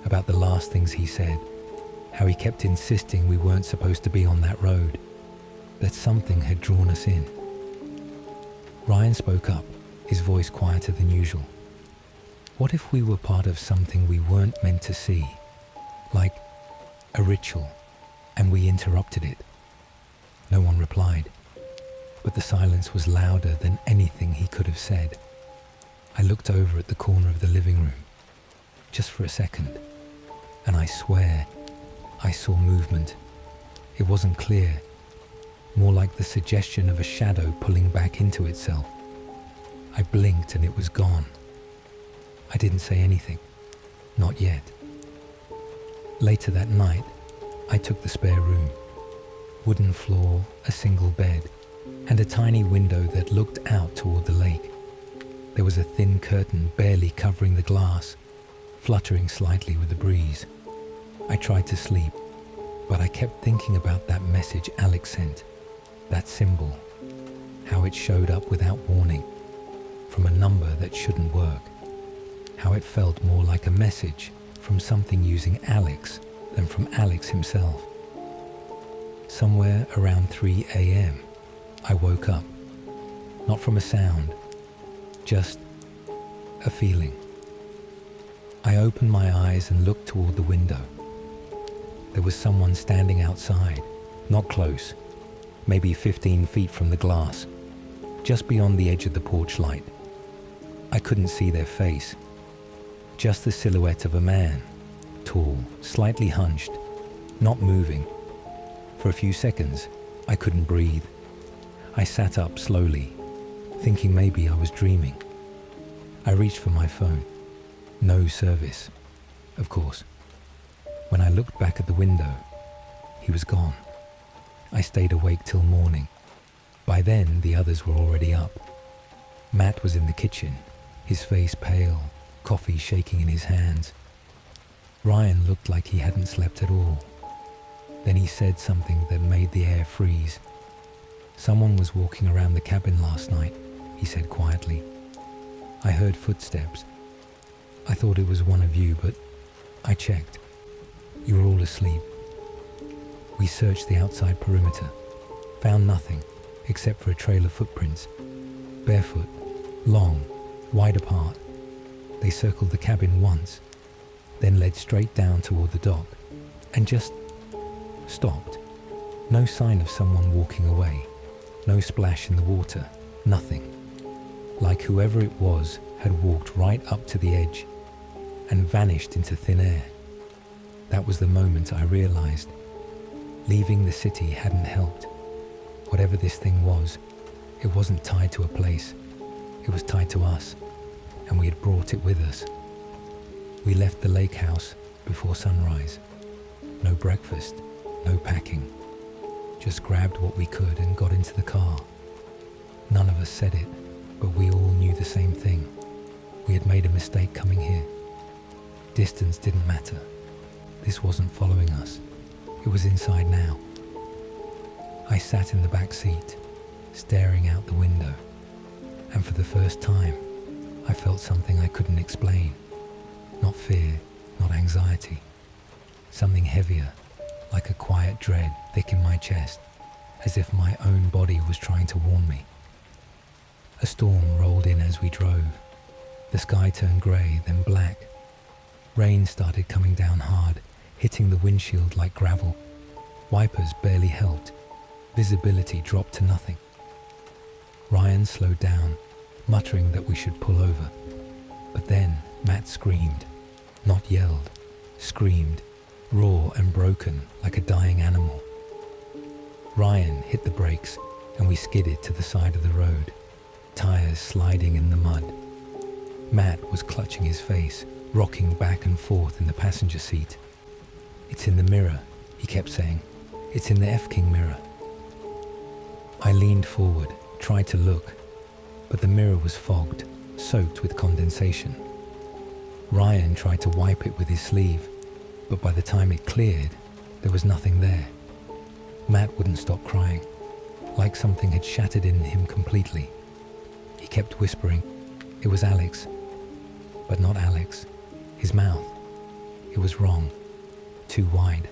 about the last things he said, how he kept insisting we weren't supposed to be on that road, that something had drawn us in. Ryan spoke up, his voice quieter than usual. What if we were part of something we weren't meant to see, like a ritual, and we interrupted it? No one replied, but the silence was louder than anything he could have said. I looked over at the corner of the living room, just for a second, and I swear I saw movement. It wasn't clear, more like the suggestion of a shadow pulling back into itself. I blinked and it was gone. I didn't say anything, not yet. Later that night, I took the spare room. Wooden floor, a single bed, and a tiny window that looked out toward the lake. There was a thin curtain barely covering the glass, fluttering slightly with the breeze. I tried to sleep, but I kept thinking about that message Alex sent, that symbol, how it showed up without warning, from a number that shouldn't work, how it felt more like a message from something using Alex than from Alex himself. Somewhere around 3 a.m., I woke up, not from a sound, just a feeling. I opened my eyes and looked toward the window. There was someone standing outside, not close, maybe 15 feet from the glass, just beyond the edge of the porch light. I couldn't see their face, just the silhouette of a man, tall, slightly hunched, not moving. For a few seconds, I couldn't breathe. I sat up slowly, thinking maybe I was dreaming. I reached for my phone. No service, of course. When I looked back at the window, he was gone. I stayed awake till morning. By then, the others were already up. Matt was in the kitchen, his face pale, coffee shaking in his hands. Ryan looked like he hadn't slept at all. Then he said something that made the air freeze. "Someone was walking around the cabin last night," he said quietly. "I heard footsteps. I thought it was one of you, but I checked. You were all asleep." We searched the outside perimeter, found nothing except for a trail of footprints, barefoot, long, wide apart. They circled the cabin once, then led straight down toward the dock, and just stopped. No sign of someone walking away, no splash in the water, nothing. Like whoever it was had walked right up to the edge and vanished into thin air. That was the moment I realized leaving the city hadn't helped. Whatever this thing was, it wasn't tied to a place. It was tied to us, and we had brought it with us. We left the lake house before sunrise. No breakfast, no packing. Just grabbed what we could and got into the car. None of us said it, but we all knew the same thing. We had made a mistake coming here. Distance didn't matter. This wasn't following us. It was inside now. I sat in the back seat, staring out the window, and for the first time, I felt something I couldn't explain. Not fear, not anxiety. Something heavier, like a quiet dread thick in my chest, as if my own body was trying to warn me. A storm rolled in as we drove. The sky turned grey, then black. Rain started coming down hard, hitting the windshield like gravel. Wipers barely helped. Visibility dropped to nothing. Ryan slowed down, muttering that we should pull over. But then Matt screamed. Not yelled, screamed, raw and broken like a dying animal. Ryan hit the brakes and we skidded to the side of the road, tires sliding in the mud. Matt was clutching his face, rocking back and forth in the passenger seat. "It's in the mirror," he kept saying. "It's in the F-King mirror." I leaned forward, tried to look, but the mirror was fogged, soaked with condensation. Ryan tried to wipe it with his sleeve, but by the time it cleared, there was nothing there. Matt wouldn't stop crying, like something had shattered in him completely. He kept whispering, "It was Alex," but not Alex. His mouth, it was wrong, too wide,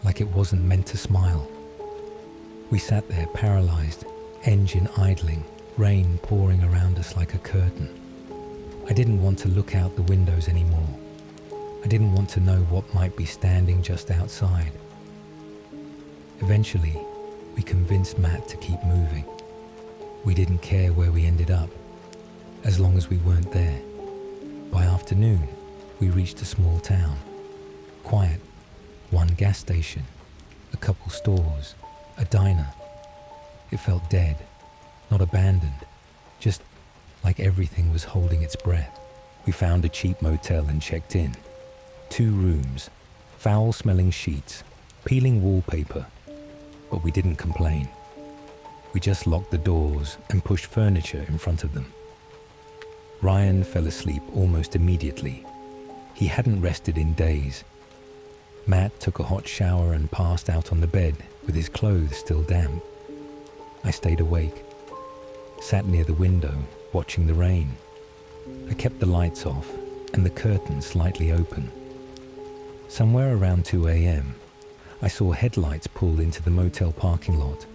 like it wasn't meant to smile. We sat there paralyzed, engine idling, rain pouring around us like a curtain. I didn't want to look out the windows anymore. I didn't want to know what might be standing just outside. Eventually, we convinced Matt to keep moving. We didn't care where we ended up, as long as we weren't there. By afternoon, we reached a small town. Quiet, one gas station, a couple stores, a diner. It felt dead, not abandoned, just like everything was holding its breath. We found a cheap motel and checked in. 2 rooms, foul-smelling sheets, peeling wallpaper, but we didn't complain. We just locked the doors and pushed furniture in front of them. Ryan fell asleep almost immediately. He hadn't rested in days. Matt took a hot shower and passed out on the bed with his clothes still damp. I stayed awake, sat near the window, watching the rain. I kept the lights off and the curtain slightly open. Somewhere around 2 a.m., I saw headlights pull into the motel parking lot.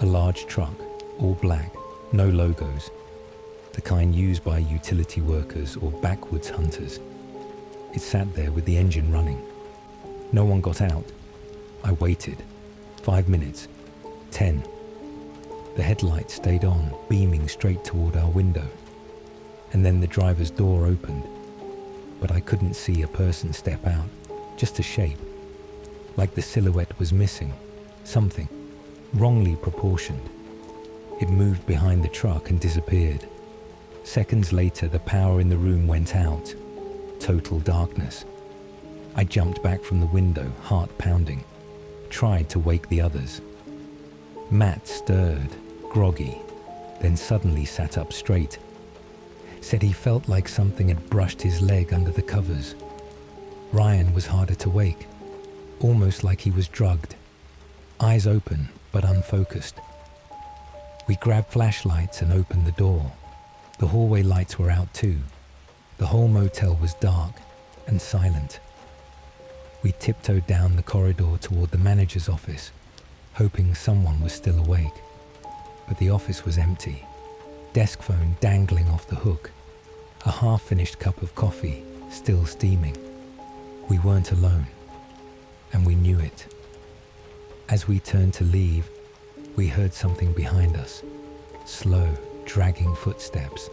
A large truck, all black, no logos, the kind used by utility workers or backwoods hunters. It sat there with the engine running. No one got out. I waited. 5 minutes. 10. The headlights stayed on, beaming straight toward our window. And then the driver's door opened. But I couldn't see a person step out, just a shape. Like the silhouette was missing. Something. Wrongly proportioned. It moved behind the truck and disappeared. Seconds later, the power in the room went out. Total darkness. I jumped back from the window, heart pounding. Tried to wake the others. Matt stirred, groggy, then suddenly sat up straight. Said he felt like something had brushed his leg under the covers. Ryan was harder to wake, almost like he was drugged. Eyes open, but unfocused. We grabbed flashlights and opened the door. The hallway lights were out too. The whole motel was dark and silent. We tiptoed down the corridor toward the manager's office, hoping someone was still awake. But the office was empty. Desk phone dangling off the hook. A half-finished cup of coffee still steaming. We weren't alone, and we knew it. As we turned to leave, we heard something behind us. Slow, dragging footsteps,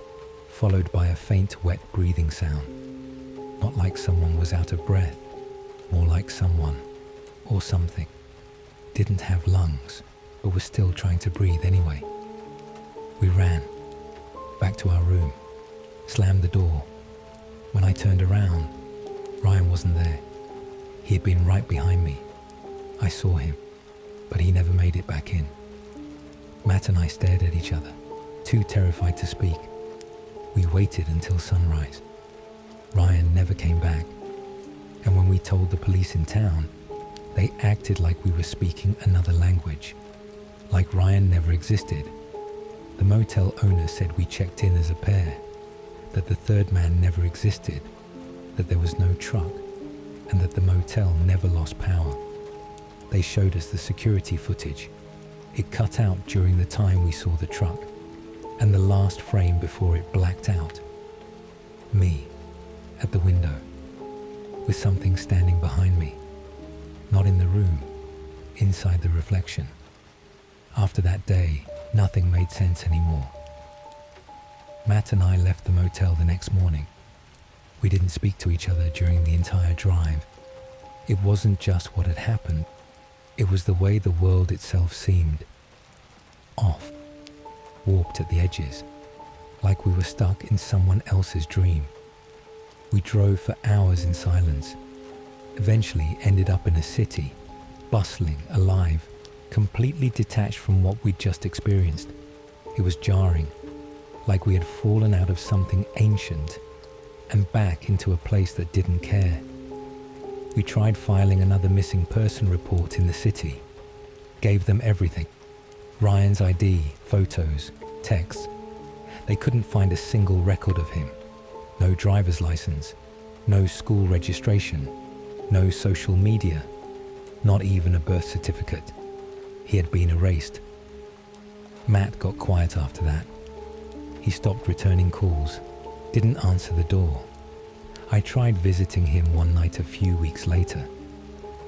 followed by a faint, wet breathing sound. Not like someone was out of breath, more like someone, or something, didn't have lungs, but was still trying to breathe anyway. We ran, back back to our room, slammed the door. When I turned around, Ryan wasn't there. He had been right behind me. I saw him, but he never made it back in. Matt and I stared at each other, too terrified to speak. We waited until sunrise. Ryan never came back, and when we told the police in town, they acted like we were speaking another language, like Ryan never existed. The motel owner said we checked in as a pair, that the third man never existed, that there was no truck, and that the motel never lost power. They showed us the security footage. It cut out during the time we saw the truck, and the last frame before it blacked out. Me, at the window, with something standing behind me, not in the room, inside the reflection. After that day, nothing made sense anymore. Matt and I left the motel the next morning. We didn't speak to each other during the entire drive. It wasn't just what had happened, it was the way the world itself seemed. Off, warped at the edges, like we were stuck in someone else's dream. We drove for hours in silence, eventually ended up in a city, bustling, alive, completely detached from what we'd just experienced. It was jarring, like we had fallen out of something ancient and back into a place that didn't care. We tried filing another missing person report in the city, gave them everything, Ryan's ID, photos, texts. They couldn't find a single record of him. No driver's license, no school registration, no social media, not even a birth certificate. He had been erased. Matt got quiet after that. He stopped returning calls, didn't answer the door. I tried visiting him one night a few weeks later.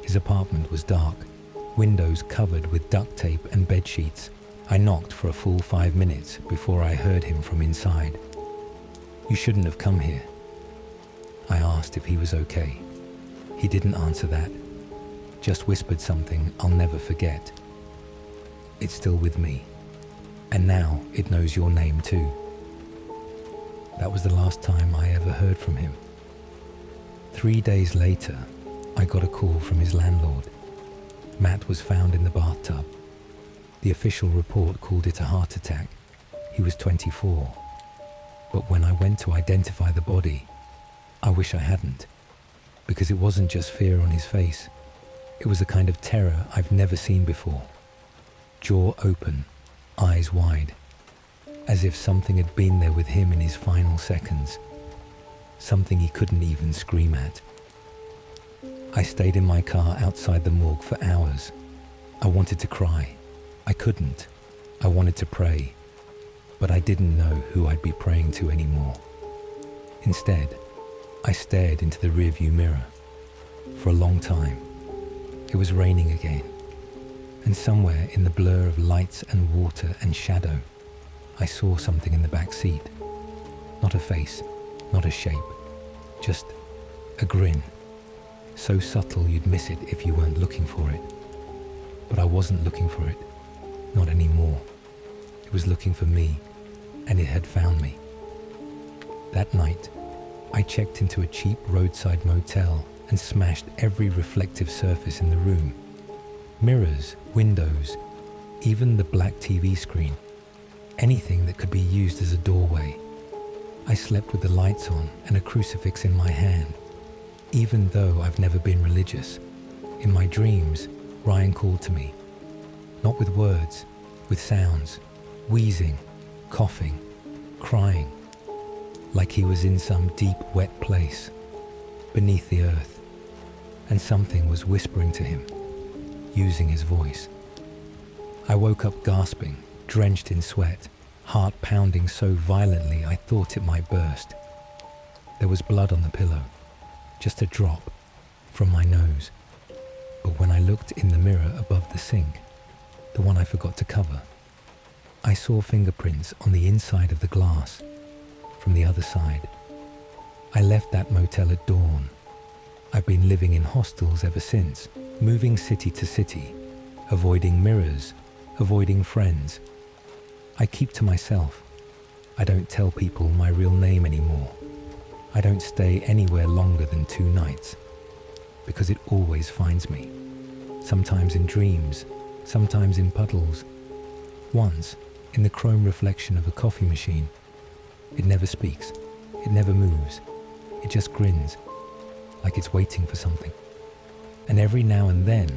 His apartment was dark, windows covered with duct tape and bed sheets. I knocked for a full 5 minutes before I heard him from inside. "You shouldn't have come here." I asked if he was okay. He didn't answer that, just whispered something I'll never forget. "It's still with me, and now it knows your name too." That was the last time I ever heard from him. 3 days later, I got a call from his landlord. Matt was found in the bathtub. The official report called it a heart attack. He was 24. But when I went to identify the body, I wish I hadn't, because it wasn't just fear on his face. It was a kind of terror I've never seen before. Jaw open, eyes wide, as if something had been there with him in his final seconds. Something he couldn't even scream at. I stayed in my car outside the morgue for hours. I wanted to cry. I couldn't. I wanted to pray. But I didn't know who I'd be praying to anymore. Instead, I stared into the rearview mirror. For a long time, it was raining again. And somewhere in the blur of lights and water and shadow, I saw something in the back seat. Not a face, not a shape, just a grin. So subtle you'd miss it if you weren't looking for it. But I wasn't looking for it, not anymore. It was looking for me, and it had found me. That night, I checked into a cheap roadside motel and smashed every reflective surface in the room. Mirrors, windows, even the black TV screen. Anything that could be used as a doorway. I slept with the lights on and a crucifix in my hand. Even though I've never been religious, in my dreams, Ryan called to me. Not with words, with sounds, wheezing, coughing, crying, like he was in some deep, wet place, beneath the earth, and something was whispering to him, using his voice. I woke up gasping, drenched in sweat, heart pounding so violently I thought it might burst. There was blood on the pillow, just a drop, from my nose. But when I looked in the mirror above the sink, the one I forgot to cover, I saw fingerprints on the inside of the glass, from the other side. I left that motel at dawn. I've been living in hostels ever since, moving city to city, avoiding mirrors, avoiding friends. I keep to myself. I don't tell people my real name anymore. I don't stay anywhere longer than 2 nights, because it always finds me. Sometimes in dreams, sometimes in puddles. Once, in the chrome reflection of a coffee machine. It never speaks, it never moves, it just grins, like it's waiting for something. And every now and then,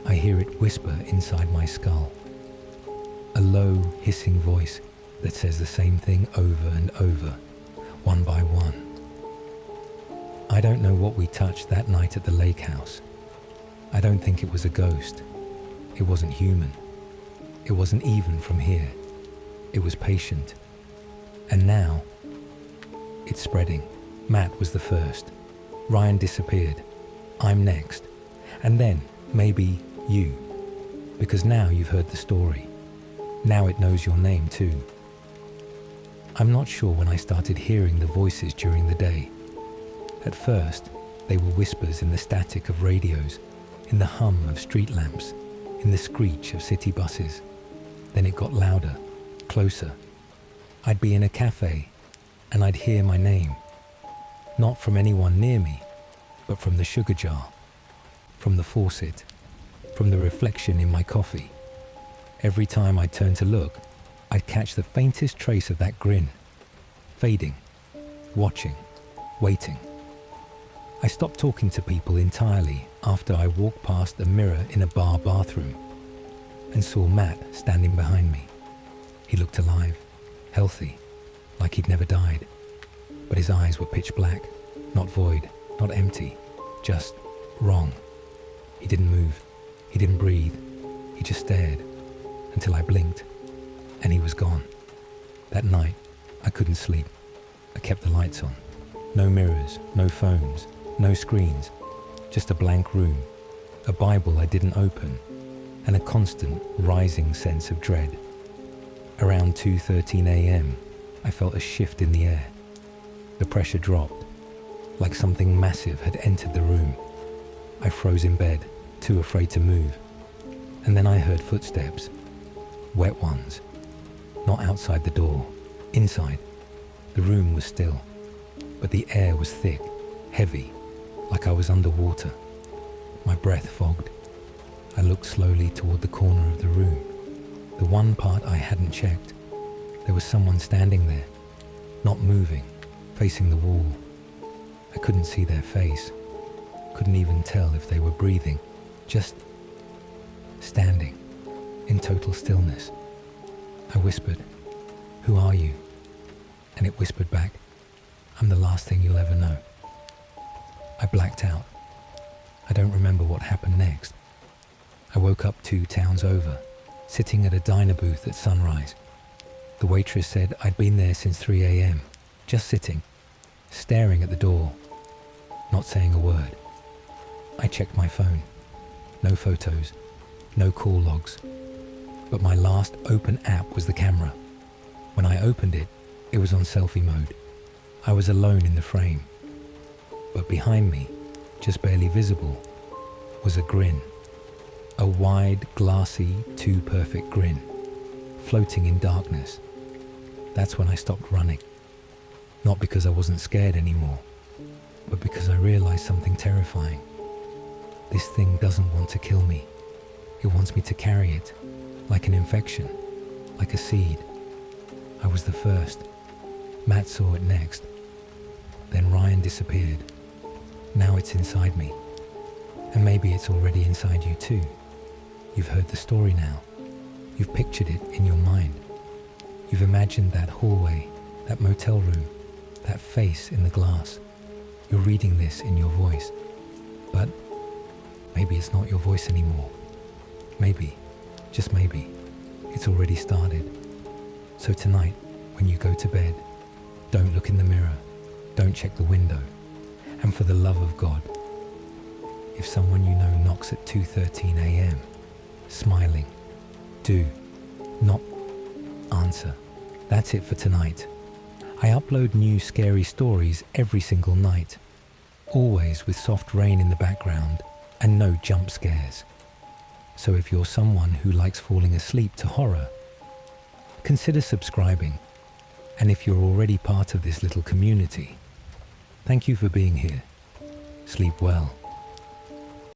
I hear it whisper inside my skull. A low, hissing voice that says the same thing over and over, one by one. I don't know what we touched that night at the lake house. I don't think it was a ghost. It wasn't human. It wasn't even from here. It was patient. And now, it's spreading. Matt was the first. Ryan disappeared. I'm next. And then, maybe, you. Because now you've heard the story. Now it knows your name too. I'm not sure when I started hearing the voices during the day. At first, they were whispers in the static of radios, in the hum of street lamps, in the screech of city buses. Then it got louder, closer. I'd be in a cafe, and I'd hear my name. Not from anyone near me, but from the sugar jar, from the faucet, from the reflection in my coffee. Every time I'd turn to look, I'd catch the faintest trace of that grin, fading, watching, waiting. I stopped talking to people entirely after I walked past a mirror in a bar bathroom and saw Matt standing behind me. He looked alive, healthy, like he'd never died, but his eyes were pitch black, not void, not empty, just wrong. He didn't move, he didn't breathe, he just stared until I blinked, and he was gone. That night, I couldn't sleep. I kept the lights on. No mirrors, no phones, no screens, just a blank room, a Bible I didn't open, and a constant rising sense of dread. Around 2:13 a.m., I felt a shift in the air. The pressure dropped, like something massive had entered the room. I froze in bed, too afraid to move. And then I heard footsteps, wet ones, not outside the door, inside. The room was still, but the air was thick, heavy, like I was underwater. My breath fogged. I looked slowly toward the corner of the room, the one part I hadn't checked. There was someone standing there, not moving, facing the wall. I couldn't see their face, couldn't even tell if they were breathing, just standing in total stillness. I whispered, "Who are you?" And it whispered back, "I'm the last thing you'll ever know." I blacked out. I don't remember what happened next. I woke up 2 towns over, sitting at a diner booth at sunrise. The waitress said I'd been there since 3 a.m., just sitting, staring at the door, not saying a word. I checked my phone. No photos, no call logs. But my last open app was the camera. When I opened it, it was on selfie mode. I was alone in the frame. But behind me, just barely visible, was a grin. A wide, glassy, too perfect grin, floating in darkness. That's when I stopped running. Not because I wasn't scared anymore, but because I realized something terrifying. This thing doesn't want to kill me. It wants me to carry it, like an infection, like a seed. I was the first. Matt saw it next. Then Ryan disappeared. Now it's inside me. And maybe it's already inside you too. You've heard the story now. You've pictured it in your mind. You've imagined that hallway, that motel room, that face in the glass. You're reading this in your voice. But maybe it's not your voice anymore. Maybe, just maybe, it's already started. So tonight, when you go to bed, don't look in the mirror. Don't check the window. And for the love of God, if someone you know knocks at 2:13 a.m., smiling, do not answer. That's it for tonight. I upload new scary stories every single night, always with soft rain in the background and no jump scares. So if you're someone who likes falling asleep to horror, consider subscribing. And if you're already part of this little community, thank you for being here. Sleep well.